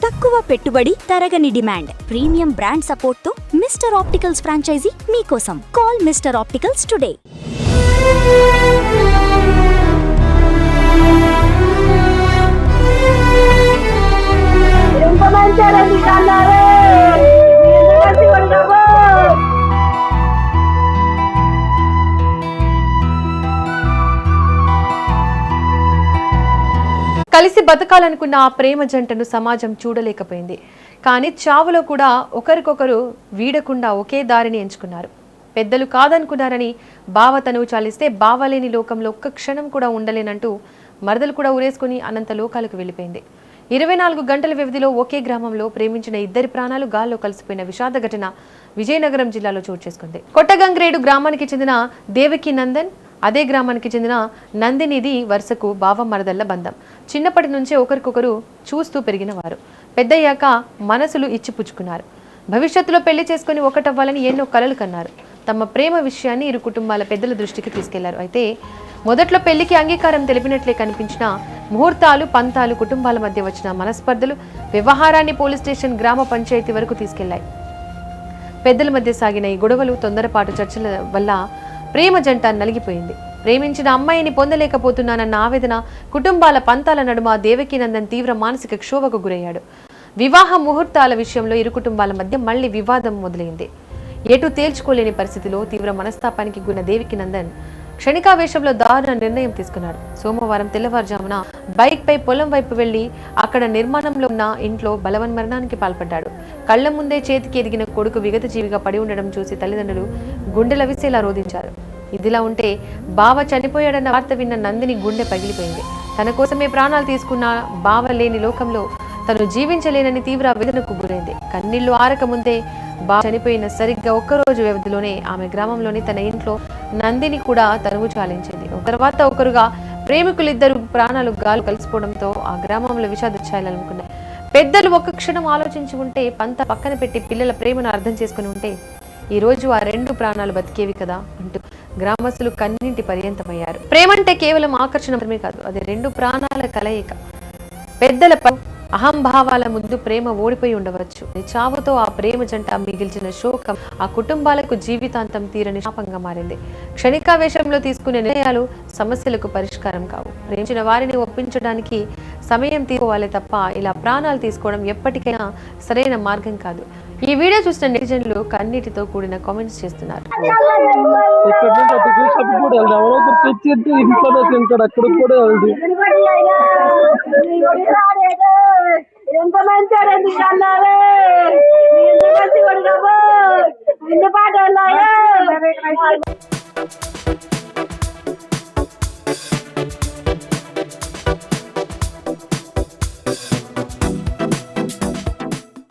తక్కువ పెట్టుబడి, తరగని డిమాండ్, ప్రీమియం బ్రాండ్ సపోర్ట్ తో మిస్టర్ ఆప్టికల్స్ ఫ్రాంచైజీ మీకోసం. Call mister opticals today. కలిసి బతకాలనుకున్న ఆ ప్రేమ జంటను సమాజం చూడలేకపోయింది. కానీ చావులో కూడా ఒకరికొకరు వీడకుండా ఒకే దారిని ఎంచుకున్నారు. పెద్దలు కాదనుకున్నారని బావ తనువు చాలిస్తే బావలేని లోకంలో ఒక్క క్షణం కూడా ఉండలేనంటూ మరదలు కూడా ఊరేసుకుని అనంత లోకాలకు వెళ్ళిపోయింది. 24 గంటల వ్యవధిలో ఒకే గ్రామంలో ప్రేమించిన ఇద్దరి ప్రాణాలు గాల్లో కలిసిపోయిన విషాద ఘటన విజయనగరం జిల్లాలో చోటు చేసుకుంది. కొట్టగంగ్రేడు గ్రామానికి చెందిన దేవకి నందన్, అదే గ్రామానికి చెందిన నందినిది వరుసకు బావ మరదళ్ల బంధం. చిన్నప్పటి నుంచే ఒకరికొకరు చూస్తూ పెరిగిన వారు. పెద్దయ్యాక మనసులు ఇచ్చిపుచ్చుకున్నారు. భవిష్యత్తులో పెళ్లి చేసుకుని ఒకటవ్వాలని ఎన్నో కలలు కన్నారు. తమ ప్రేమ విషయాన్ని ఇరు కుటుంబాల పెద్దల దృష్టికి తీసుకెళ్లారు. అయితే మొదట్లో పెళ్లికి అంగీకారం తెలిపినట్లే కనిపించిన ముహూర్తాలు, పంతాలు, కుటుంబాల మధ్య వచ్చిన మనస్పర్ధలు వ్యవహారాన్ని పోలీస్ స్టేషన్, గ్రామ పంచాయతీ వరకు తీసుకెళ్లాయి. పెద్దల మధ్య సాగిన ఈ గొడవలు, తొందరపాటు చర్చల వల్ల ప్రేమ జంట నలిగిపోయింది. ప్రేమించిన అమ్మాయిని పొందలేకపోతున్నానన్న ఆవేదన, కుటుంబాల పంతాల నడుమ దేవకీనందన్ తీవ్ర మానసిక క్షోభకు గురయ్యాడు. వివాహ ముహూర్తాల విషయంలో ఇరు కుటుంబాల మధ్య మళ్లీ వివాదం మొదలైంది. ఎటు తేల్చుకోలేని పరిస్థితిలో తీవ్ర మనస్తాపానికి గురైన దేవకీనందన్ క్షణికావేశంలో దారుణ నిర్ణయం తీసుకున్నాడు. సోమవారం తెల్లవారుజామున బైక్ పై పొలం వైపు వెళ్లి అక్కడ నిర్మాణంలో ఉన్న ఇంట్లో బలవన్మరణానికి పాల్పడ్డాడు. కళ్ల ముందే చేతికి ఎదిగిన కొడుకు విగత జీవిగా పడి ఉండడం చూసి తల్లిదండ్రులు గుండెల విసేలా రోధించారు. ఇదిలా ఉంటే బావ చనిపోయాడన్న వార్త విన్న నందిని గుండె పగిలిపోయింది. తన కోసమే ప్రాణాలు తీసుకున్న బావ లేని లోకంలో తను జీవించలేనని తీవ్ర వేదనకు గురైంది. కన్నీళ్లు ఆరక ముందే బావ చనిపోయిన సరిగ్గా ఒక్కరోజు వ్యవధిలోనే ఆమె గ్రామంలోని తన ఇంట్లో నందిని కూడా తనువు చాలించింది. ఒక తర్వాత ఒకరుగా ప్రేమికులిద్దరు ప్రాణాలు గాలు కలిసిపోవడంతో ఆ గ్రామంలో విషాద ఛాయలు అలుముకున్నాయి. పెద్దలు ఒక్క క్షణం ఆలోచించి ఉంటే, పంత పక్కన పెట్టి పిల్లల ప్రేమను అర్థం చేసుకుని ఉంటే ఈ రోజు ఆ రెండు ప్రాణాలు బతికేవి కదా అంటూ గ్రామస్తులు కన్నీటి పర్యంతమయ్యారు. ప్రేమంటే కేవలం ఆకర్షణ మాత్రమే కాదు, అది రెండు ప్రాణాల కలయిక. పెద్దల అహంభావాల ముందు ప్రేమ ఓడిపోయి ఉండవచ్చు. చావుతో ఆ ప్రేమ జంట మిగిల్చిన శోకం ఆ కుటుంబాలకు జీవితాంతం తీరని శాపంగా మారింది. క్షణికావేశంలో తీసుకునే నిర్ణయాలు సమస్యలకు పరిష్కారం కావు. ప్రేమించిన వారిని ఒప్పించడానికి సమయం తీసుకోవాలి తప్ప ఇలా ప్రాణాలు తీసుకోవడం ఎప్పటికైనా సరైన మార్గం కాదు. ఈ వీడియో చూసిన నెటిజన్లు కన్నీటితో కూడిన కామెంట్స్ చేస్తున్నారు. ఎంత మంచి